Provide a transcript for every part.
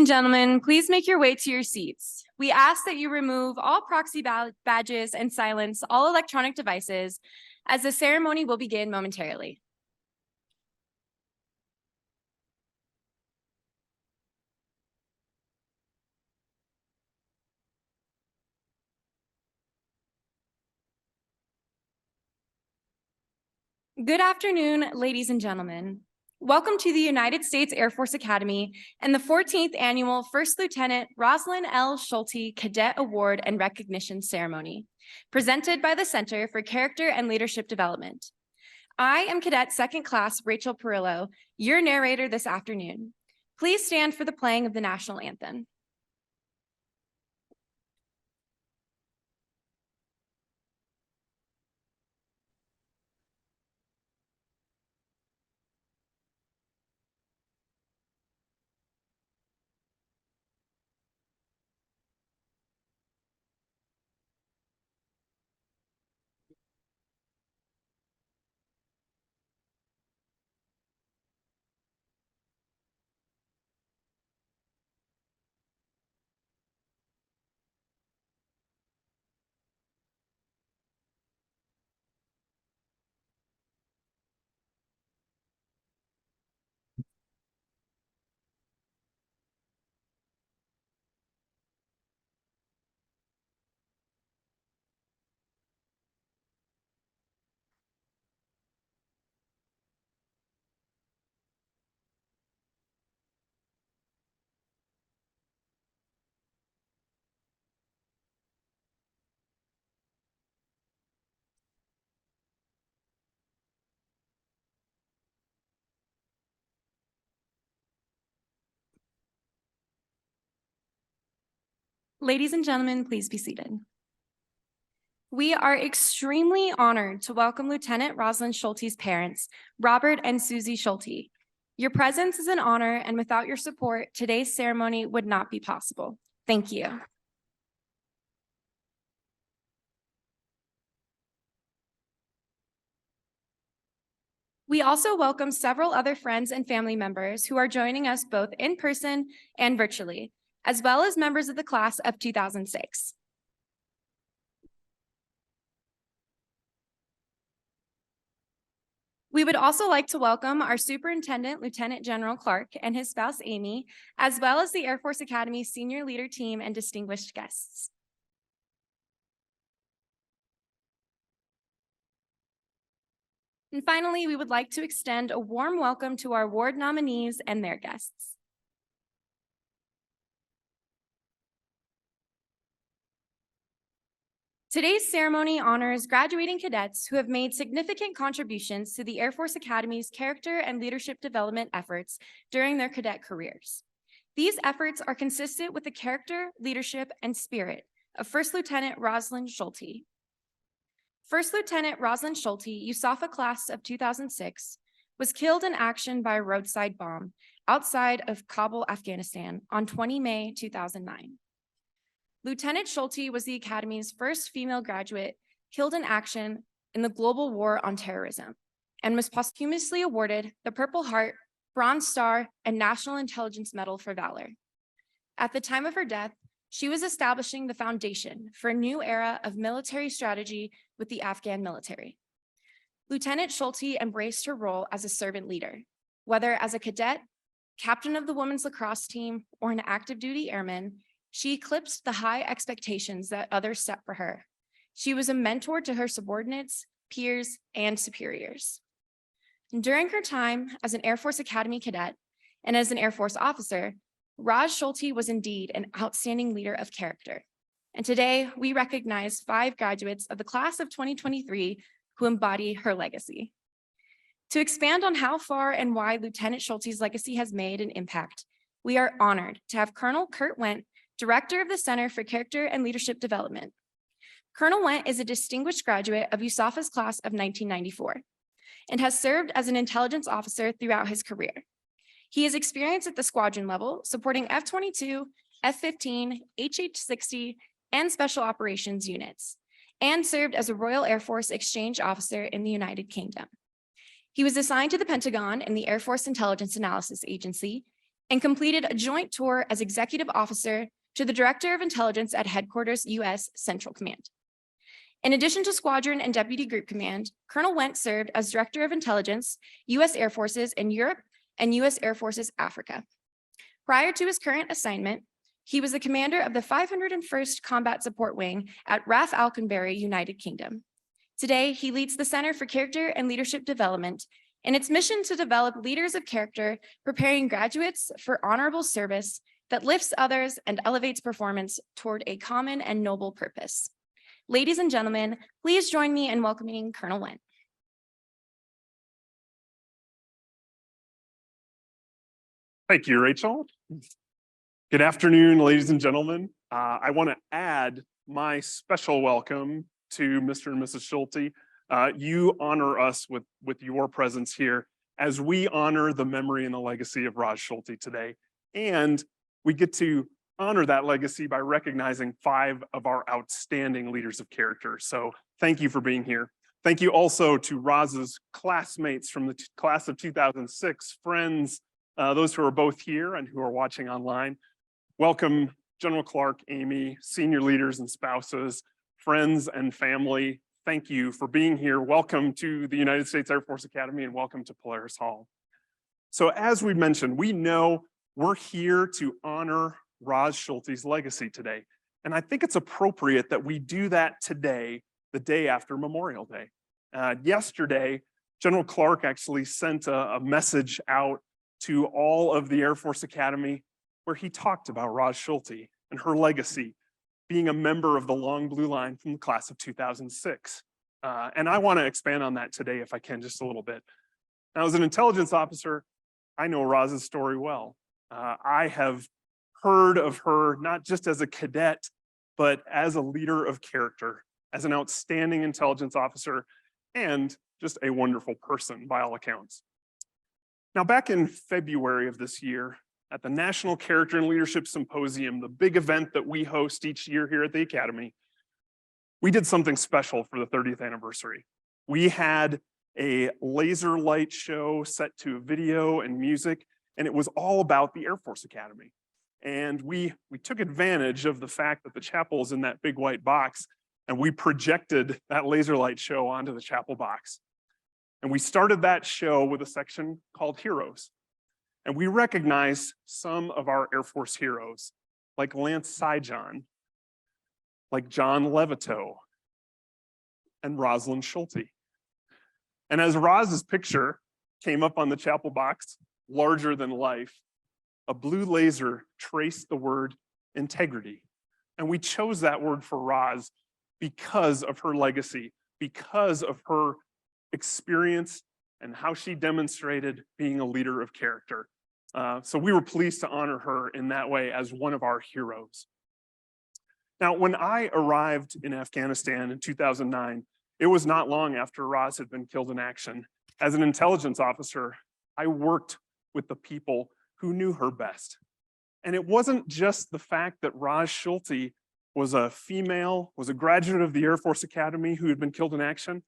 and gentlemen, please make your way to your seats. We ask that you remove all proxy badges and silence all electronic devices as the ceremony will begin momentarily. Good afternoon, ladies and gentlemen. Welcome to the United States Air Force Academy and the 14th Annual First Lieutenant Rosalind L. Schulte Cadet Award and Recognition Ceremony, presented by the Center for Character and Leadership Development. I am Cadet Second Class Rachel Perillo, your narrator this afternoon. Please stand for the playing of the National Anthem. Ladies and gentlemen, please be seated. We are extremely honored to welcome Lieutenant Rosalind Schulte's parents, Robert and Susie Schulte. Your presence is an honor, and without your support, today's ceremony would not be possible. Thank you. We also welcome several other friends and family members who are joining us both in person and virtually, as well as members of the class of 2006. We would also like to welcome our Superintendent, Lieutenant General Clark, and his spouse, Amy, as well as the Air Force Academy Senior Leader Team and distinguished guests. And finally, we would like to extend a warm welcome to our award nominees and their guests. Today's ceremony honors graduating cadets who have made significant contributions to the Air Force Academy's character and leadership development efforts during their cadet careers. These efforts are consistent with the character, leadership, and spirit of First Lieutenant Rosalind Schulte. First Lieutenant Rosalind Schulte, USAFA class of 2006, was killed in action by a roadside bomb outside of Kabul, Afghanistan on 20 May 2009. Lieutenant Schulte was the Academy's first female graduate killed in action in the global war on terrorism and was posthumously awarded the Purple Heart, Bronze Star, and National Intelligence Medal for Valor. At the time of her death, she was establishing the foundation for a new era of military strategy with the Afghan military. Lieutenant Schulte embraced her role as a servant leader, whether as a cadet, captain of the women's lacrosse team, or an active duty airman. She eclipsed the high expectations that others set for her. She was a mentor to her subordinates, peers, and superiors. And during her time as an Air Force Academy cadet and as an Air Force officer, Ros Schulte was indeed an outstanding leader of character. And today, we recognize 5 graduates of the class of 2023 who embody her legacy. To expand on how far and wide Lieutenant Schulte's legacy has made an impact, we are honored to have Colonel Kurt Wendt, Director of the Center for Character and Leadership Development. Colonel Wendt is a distinguished graduate of USAFA's class of 1994 and has served as an intelligence officer throughout his career. He has experience at the squadron level, supporting F-22, F-15, HH-60, and Special Operations units, and served as a Royal Air Force Exchange Officer in the United Kingdom. He was assigned to the Pentagon and the Air Force Intelligence Analysis Agency and completed a joint tour as executive officer to the Director of Intelligence at Headquarters U.S. Central Command. In addition to Squadron and Deputy Group Command, Colonel Wendt served as Director of Intelligence, U.S. Air Forces in Europe and U.S. Air Forces Africa. Prior to his current assignment, he was the commander of the 501st Combat Support Wing at RAF Alconbury, United Kingdom. Today, he leads the Center for Character and Leadership Development in its mission to develop leaders of character, preparing graduates for honorable service that lifts others and elevates performance toward a common and noble purpose. Ladies and gentlemen, please join me in welcoming Colonel Wendt. Thank you, Rachel. Good afternoon, ladies and gentlemen. I want to add my special welcome to Mr. and Mrs. Schulte. You honor us with your presence here as we honor the memory and the legacy of Raj Schulte today. And we get to honor that legacy by recognizing 5 of our outstanding leaders of character. So thank you for being here. Thank you also to Raz's classmates from the class of 2006, friends, those who are both here and who are watching online. Welcome, General Clark, Amy, senior leaders and spouses, friends and family. Thank you for being here. Welcome to the United States Air Force Academy and welcome to Polaris Hall. So as we mentioned, we know we're here to honor Raj Schulte's legacy today. And I think it's appropriate that we do that today, the day after Memorial Day. Yesterday, General Clark actually sent a message out to all of the Air Force Academy where he talked about Raj Schulte and her legacy, being a member of the Long Blue Line from the class of 2006. And I want to expand on that today if I can, just a little bit. Now, as an intelligence officer, I know Raz's story well. I have heard of her not just as a cadet, but as a leader of character, as an outstanding intelligence officer, and just a wonderful person by all accounts. Now, back in February of this year, at the National Character and Leadership Symposium, the big event that we host each year here at the Academy, we did something special for the 30th anniversary. We had a laser light show set to video and music, and it was all about the Air Force Academy. And we took advantage of the fact that the chapel is in that big white box, and we projected that laser light show onto the chapel box. And we started that show with a section called Heroes. And we recognized some of our Air Force heroes, like Lance Sijon, like John Levito, and Rosalind Schulte. And as Roz's picture came up on the chapel box, larger than life, a blue laser traced the word integrity. And we chose that word for Roz because of her legacy, because of her experience and how she demonstrated being a leader of character. So we were pleased to honor her in that way as one of our heroes. Now, when I arrived in Afghanistan in 2009, it was not long after Roz had been killed in action. As an intelligence officer, I worked with the people who knew her best. And it wasn't just the fact that Raj Schulte was a female, was a graduate of the Air Force Academy who had been killed in action.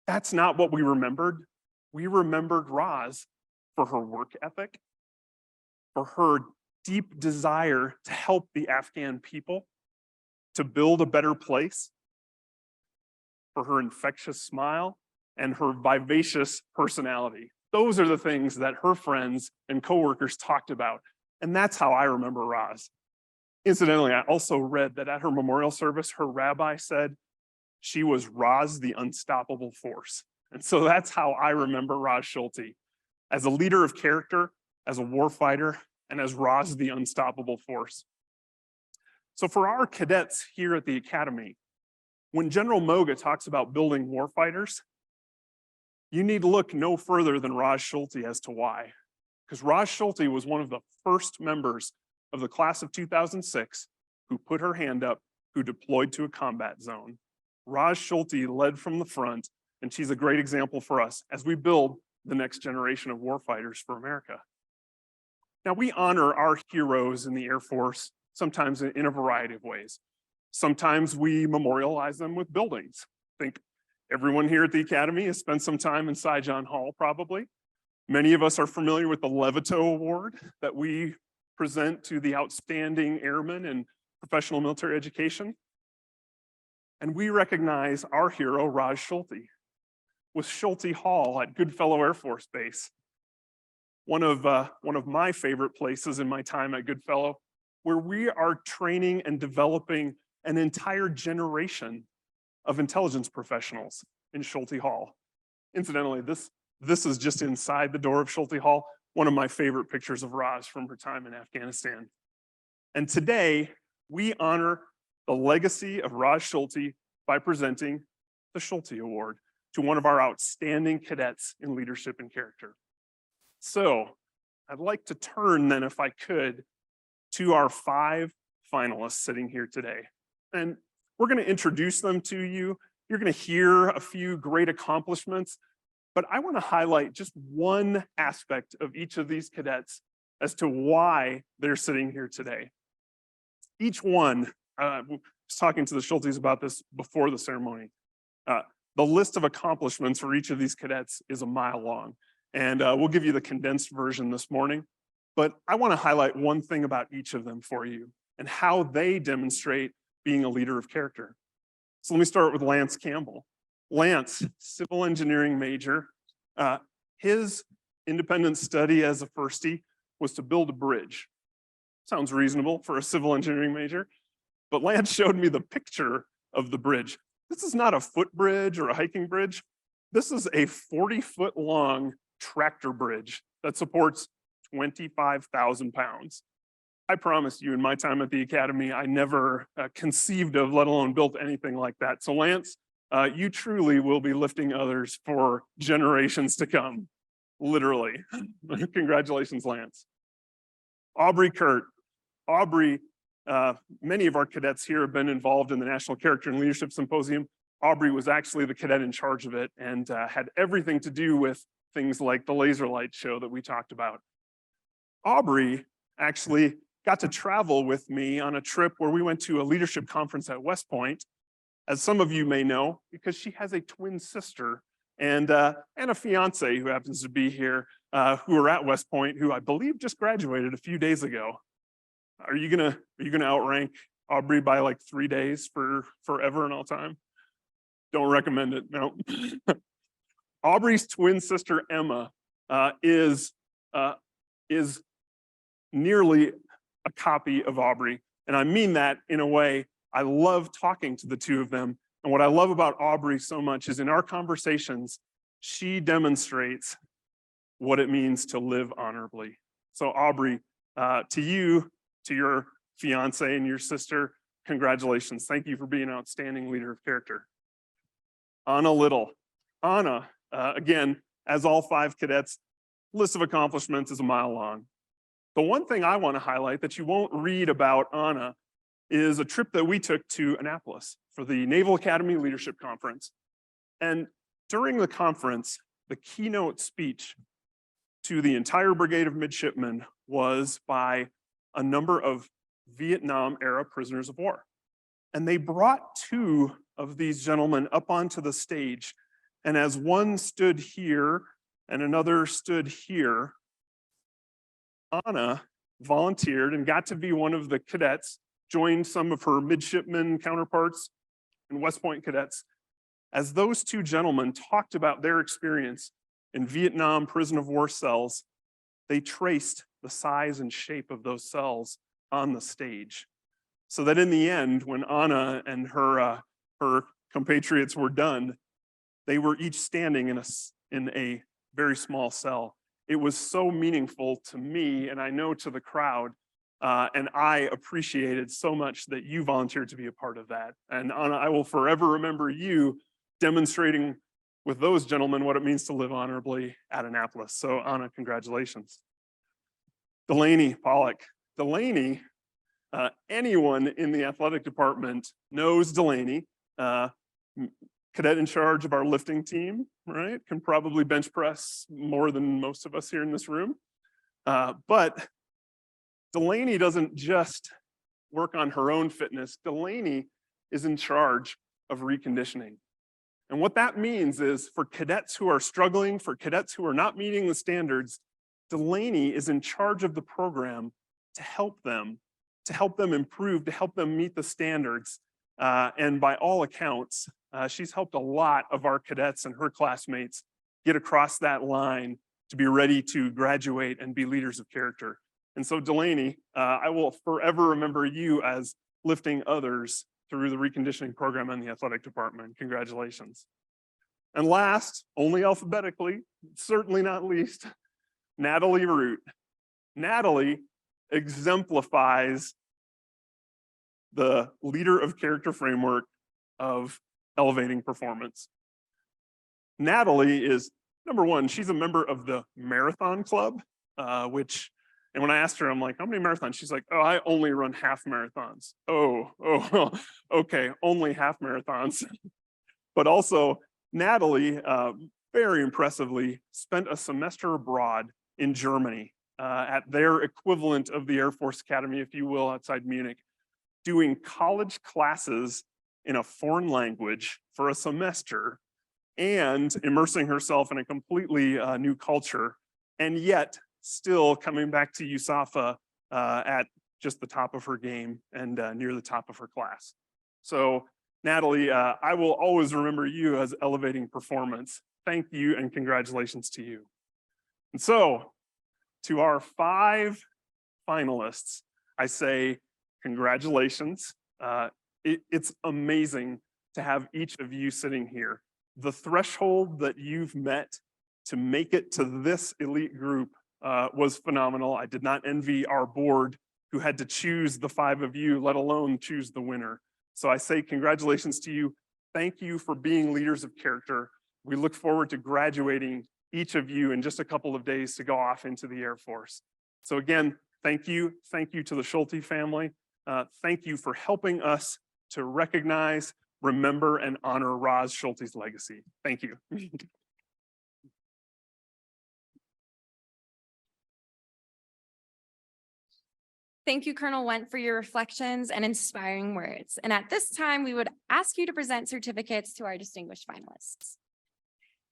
That's not what we remembered. We remembered Roz for her work ethic, for her deep desire to help the Afghan people, to build a better place, for her infectious smile, and her vivacious personality. Those are the things that her friends and coworkers talked about. And that's how I remember Roz. Incidentally, I also read that at her memorial service, her rabbi said she was Roz the unstoppable force. And so that's how I remember Raj Schulte, as a leader of character, as a warfighter, and as Roz the unstoppable force. So for our cadets here at the Academy, when General Moga talks about building warfighters, you need look no further than Raj Schulte as to why. Because Raj Schulte was one of the first members of the class of 2006 who put her hand up, who deployed to a combat zone. Raj Schulte led from the front, and she's a great example for us as we build the next generation of warfighters for America. Now, we honor our heroes in the Air Force sometimes in a variety of ways. Sometimes we memorialize them with buildings. I think everyone here at the Academy has spent some time in Sijon Hall, probably. Many of us are familiar with the Levito Award that we present to the outstanding airmen in professional military education. And we recognize our hero, Raj Schulte, with Schulte Hall at Goodfellow Air Force Base. One of my favorite places in my time at Goodfellow, where we are training and developing an entire generation of intelligence professionals in Schulte Hall. Incidentally, this is just inside the door of Schulte Hall, one of my favorite pictures of Raj from her time in Afghanistan. And today, we honor the legacy of Raj Schulte by presenting the Schulte Award to one of our outstanding cadets in leadership and character. So I'd like to turn then, if I could, to our 5 finalists sitting here today. And we're going to introduce them to you. You're going to hear a few great accomplishments, but I want to highlight just one aspect of each of these cadets as to why they're sitting here today. Each one, I was talking to the Schultes about this before the ceremony. The list of accomplishments for each of these cadets is a mile long, and we'll give you the condensed version this morning. But I want to highlight one thing about each of them for you and how they demonstrate being a leader of character. So let me start with Lance Campbell. Lance, civil engineering major. His independent study as a firstie was to build a bridge. Sounds reasonable for a civil engineering major, but Lance showed me the picture of the bridge. This is not a footbridge or a hiking bridge. This is a 40-foot long tractor bridge that supports 25,000 pounds. I promise you, in my time at the academy, I never conceived of, let alone built anything like that. So Lance, you truly will be lifting others for generations to come, literally. Congratulations, Lance. Aubrey Kurt. Aubrey, many of our cadets here have been involved in the National Character and Leadership Symposium. Aubrey was actually the cadet in charge of it and had everything to do with things like the laser light show that we talked about. Aubrey actually got to travel with me on a trip where we went to a leadership conference at West Point, as some of you may know, because she has a twin sister and a fiance who happens to be here, who are at West Point, who I believe just graduated a few days ago. Are you gonna outrank Aubrey by like 3 days for forever and all time? Don't recommend it, no. Aubrey's twin sister, Emma, is nearly a copy of Aubrey. And I mean that in a way, I love talking to the two of them. And what I love about Aubrey so much is in our conversations, she demonstrates what it means to live honorably. So Aubrey, to you, to your fiance and your sister, congratulations. Thank you for being an outstanding leader of character. Anna Little. Anna, again, as all 5 cadets, list of accomplishments is a mile long. The one thing I want to highlight that you won't read about Anna is a trip that we took to Annapolis for the Naval Academy Leadership Conference. And during the conference, the keynote speech to the entire brigade of midshipmen was by a number of Vietnam-era prisoners of war. And they brought 2 of these gentlemen up onto the stage. And as one stood here and another stood here, Anna volunteered and got to be one of the cadets, joined some of her midshipmen counterparts and West Point cadets. As those 2 gentlemen talked about their experience in Vietnam prison of war cells, they traced the size and shape of those cells on the stage. So that in the end, when Anna and her compatriots were done, they were each standing in a very small cell. It was so meaningful to me, and I know to the crowd, and I appreciated so much that you volunteered to be a part of that. And Anna, I will forever remember you demonstrating with those gentlemen what it means to live honorably at Annapolis. So Anna, congratulations. Delaney Pollock. Delaney, anyone in the athletic department knows Delaney, cadet in charge of our lifting team, right? Can probably bench press more than most of us here in this room. But Delaney doesn't just work on her own fitness. Delaney is in charge of reconditioning. And what that means is for cadets who are struggling, for cadets who are not meeting the standards, Delaney is in charge of the program to help them improve, to help them meet the standards. And by all accounts, she's helped a lot of our cadets and her classmates get across that line to be ready to graduate and be leaders of character. And so Delaney, I will forever remember you as lifting others through the reconditioning program and the athletic department. Congratulations. And last, only alphabetically, certainly not least, Natalie Root. Natalie exemplifies the leader of character framework of elevating performance. Natalie is, number one, she's a member of the marathon club, and when I asked her, I'm like, how many marathons? She's like, oh, I only run half marathons. Oh, okay, only half marathons. But also, Natalie, very impressively, spent a semester abroad in Germany at their equivalent of the Air Force Academy, if you will, outside Munich, doing college classes in a foreign language for a semester and immersing herself in a completely new culture, and yet still coming back to USAFA at just the top of her game and near the top of her class. So Natalie, I will always remember you as elevating performance. Thank you and congratulations to you. And so to our 5 finalists, I say congratulations. It's amazing to have each of you sitting here. The threshold that you've met to make it to this elite group was phenomenal. I did not envy our board who had to choose the 5 of you, let alone choose the winner. So I say congratulations to you. Thank you for being leaders of character. We look forward to graduating each of you in just a couple of days to go off into the Air Force. So again, thank you. Thank you to the Schulte family. Thank you for helping us to recognize, remember, and honor Roz Schulte's legacy. Thank you. Thank you, Colonel Went, for your reflections and inspiring words. And at this time, we would ask you to present certificates to our distinguished finalists.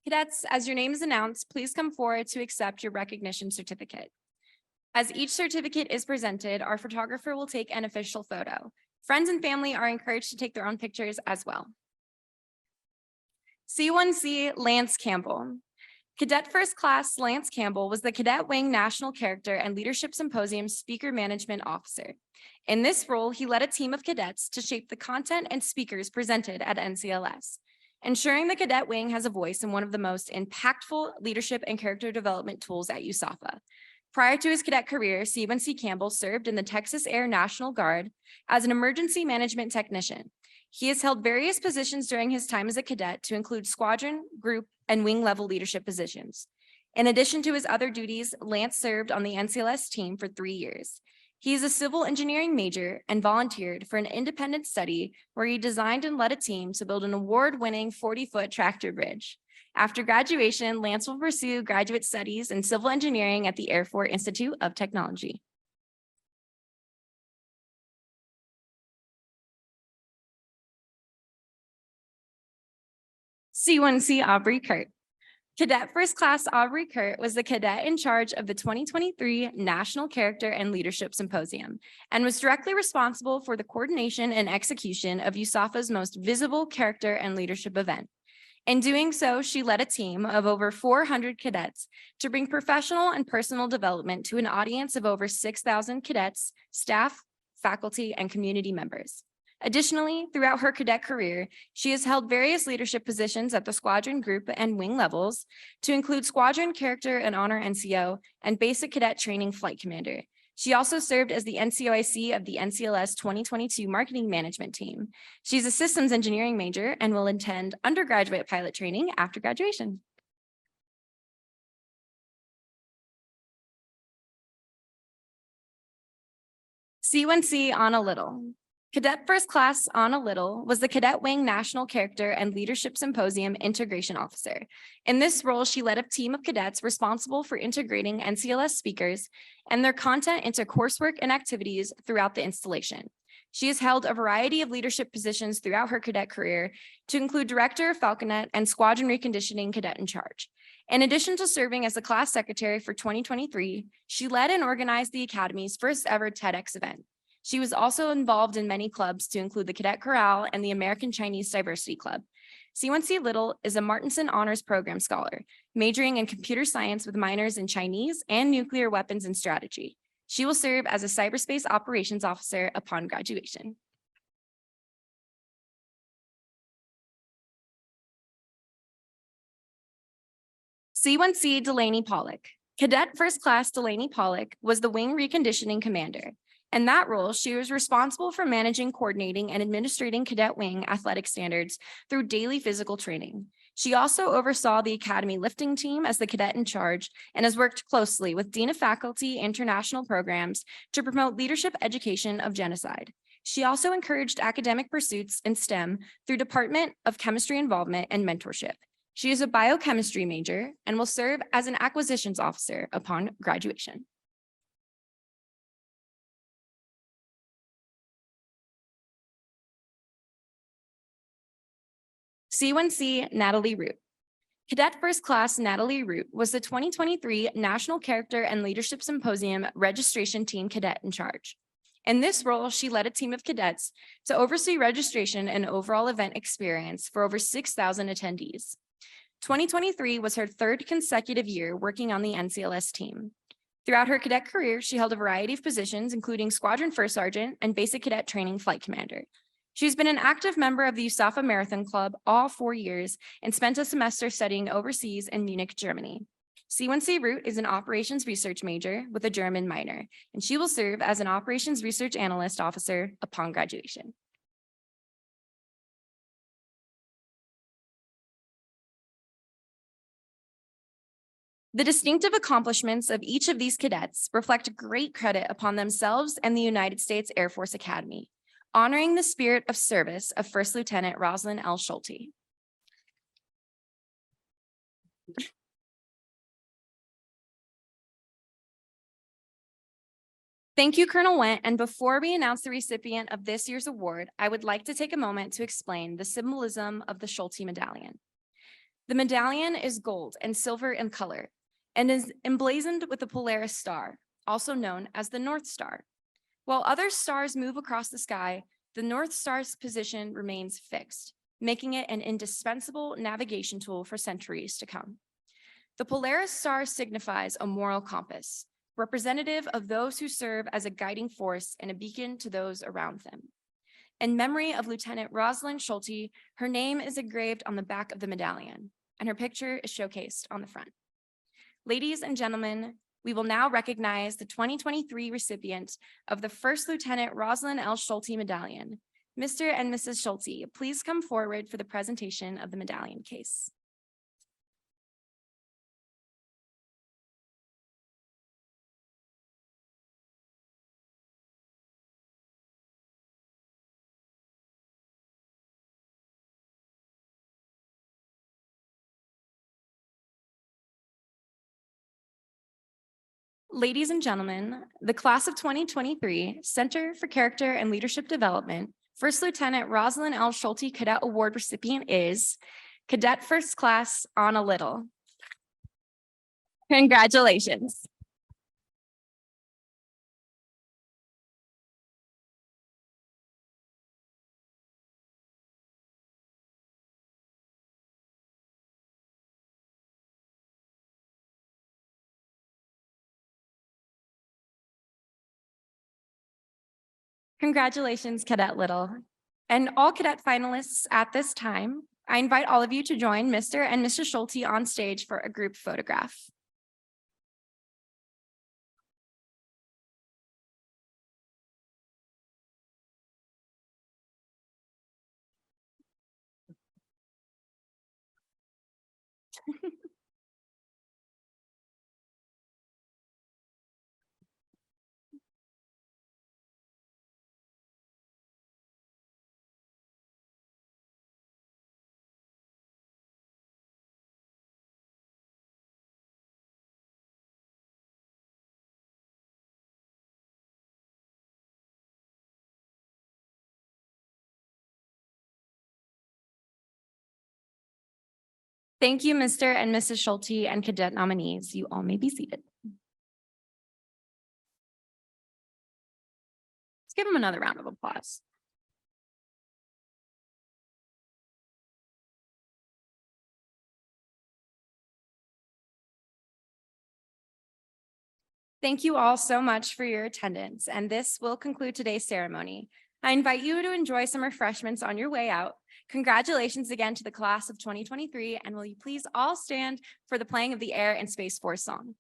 Cadets, as your name is announced, please come forward to accept your recognition certificate. As each certificate is presented, our photographer will take an official photo. Friends and family are encouraged to take their own pictures as well. C1C Lance Campbell. Cadet First Class Lance Campbell was the Cadet Wing National Character and Leadership Symposium Speaker Management Officer. In this role, he led a team of cadets to shape the content and speakers presented at NCLS, ensuring the Cadet Wing has a voice in one of the most impactful leadership and character development tools at USAFA. Prior to his cadet career, C1C Campbell served in the Texas Air National Guard as an emergency management technician. He has held various positions during his time as a cadet to include squadron, group, and wing level leadership positions. In addition to his other duties, Lance served on the NCLS team for 3 years. He is a civil engineering major and volunteered for an independent study where he designed and led a team to build an award-winning 40-foot tractor bridge. After graduation, Lance will pursue graduate studies in civil engineering at the Air Force Institute of Technology. C1C Aubrey Kurt. Cadet First Class Aubrey Kurt was the cadet in charge of the 2023 National Character and Leadership Symposium and was directly responsible for the coordination and execution of USAFA's most visible character and leadership event. In doing so, she led a team of over 400 cadets to bring professional and personal development to an audience of over 6,000 cadets, staff, faculty, and community members. Additionally, throughout her cadet career, she has held various leadership positions at the squadron, group, and wing levels, to include Squadron Character and Honor NCO and Basic Cadet Training Flight Commander. She also served as the NCOIC of the NCLS 2022 Marketing Management Team. She's a systems engineering major and will attend undergraduate pilot training after graduation. C1C Anna Little. Cadet First Class Anna Little was the Cadet Wing National Character and Leadership Symposium Integration Officer. In this role, she led a team of cadets responsible for integrating NCLS speakers and their content into coursework and activities throughout the installation. She has held a variety of leadership positions throughout her cadet career, to include Director of Falconet and Squadron Reconditioning Cadet in Charge. In addition to serving as the class secretary for 2023, she led and organized the Academy's first ever TEDx event. She was also involved in many clubs to include the Cadet Chorale and the American Chinese Diversity Club. C1C Little is a Martinson Honors Program scholar, majoring in computer science with minors in Chinese and nuclear weapons and strategy. She will serve as a cyberspace operations officer upon graduation. C1C Delaney Pollock. Cadet First Class Delaney Pollock was the wing reconditioning commander. In that role, she was responsible for managing, coordinating, and administrating cadet wing athletic standards through daily physical training. She also oversaw the Academy lifting team as the cadet in charge and has worked closely with Dean of Faculty International Programs to promote leadership education of genocide. She also encouraged academic pursuits in STEM through Department of Chemistry involvement and mentorship. She is a biochemistry major and will serve as an acquisitions officer upon graduation. C1C Natalie Root. Cadet First Class Natalie Root was the 2023 National Character and Leadership Symposium registration team cadet in charge. In this role, she led a team of cadets to oversee registration and overall event experience for over 6,000 attendees. 2023 was her third consecutive year working on the NCLS team. Throughout her cadet career, she held a variety of positions, including Squadron First Sergeant and Basic Cadet Training Flight Commander. She's been an active member of the USAFA Marathon Club all 4 years and spent a semester studying overseas in Munich, Germany. C1C Root is an operations research major with a German minor, and she will serve as an operations research analyst officer upon graduation. The distinctive accomplishments of each of these cadets reflect great credit upon themselves and the United States Air Force Academy, honoring the spirit of service of First Lieutenant Rosalind L. Schulte. Thank you, Colonel Went. And before we announce the recipient of this year's award, I would like to take a moment to explain the symbolism of the Schulte medallion. The medallion is gold and silver in color and is emblazoned with the Polaris star, also known as the North Star. While other stars move across the sky, the North Star's position remains fixed, making it an indispensable navigation tool for centuries to come. The Polaris star signifies a moral compass, representative of those who serve as a guiding force and a beacon to those around them. In memory of Lieutenant Rosalind Schulte, her name is engraved on the back of the medallion, and her picture is showcased on the front. Ladies and gentlemen, we will now recognize the 2023 recipient of the First Lieutenant Rosalind L. Schulte Medallion. Mr. and Mrs. Schulte, please come forward for the presentation of the medallion case. Ladies and gentlemen, the class of 2023 Center for Character and Leadership Development First Lieutenant Rosalind L. Schulte Cadet Award recipient is Cadet First Class Anna Little. Congratulations. Congratulations, Cadet Little. And all cadet finalists at this time, I invite all of you to join Mr. and Mrs. Schulte on stage for a group photograph. Thank you, Mr. and Mrs. Schulte and cadet nominees. You all may be seated. Let's give them another round of applause. Thank you all so much for your attendance, and this will conclude today's ceremony. I invite you to enjoy some refreshments on your way out. Congratulations again to the class of 2023, and will you please all stand for the playing of the Air and Space Force song.